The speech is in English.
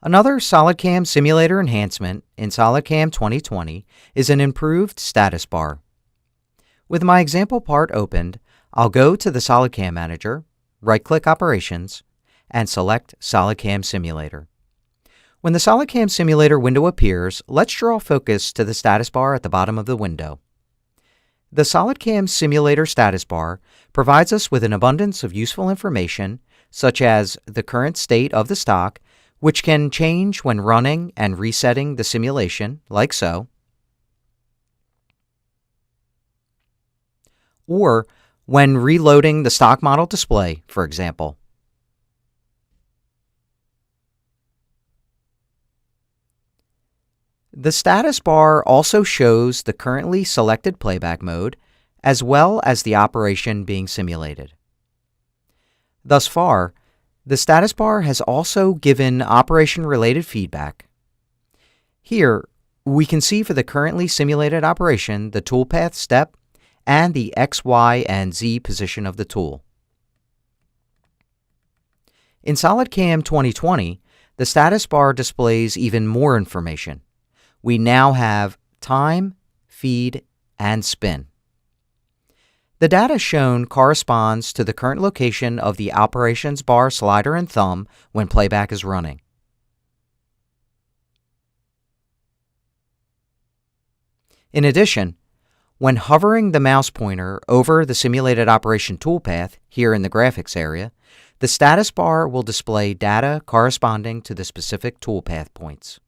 Another SolidCAM simulator enhancement in SolidCAM 2020 is an improved status bar. With my example part opened, I'll go to the SolidCAM Manager, right-click Operations, and select SolidCAM Simulator. When the SolidCAM Simulator window appears, let's draw focus to the status bar at the bottom of the window. The SolidCAM Simulator status bar provides us with an abundance of useful information, such as the current state of the stock, which can change when running and resetting the simulation, like so, or when reloading the stock model display, for example. The status bar also shows the currently selected playback mode, as well as the operation being simulated. Thus far, the status bar has also given operation-related feedback. Here, we can see for the currently simulated operation the toolpath step and the X, Y, and Z position of the tool. In SolidCAM 2020, the status bar displays even more information. We now have time, feed, and spin. The data shown corresponds to the current location of the operations bar slider and thumb when playback is running. In addition, when hovering the mouse pointer over the simulated operation toolpath here in the graphics area, the status bar will display data corresponding to the specific toolpath points.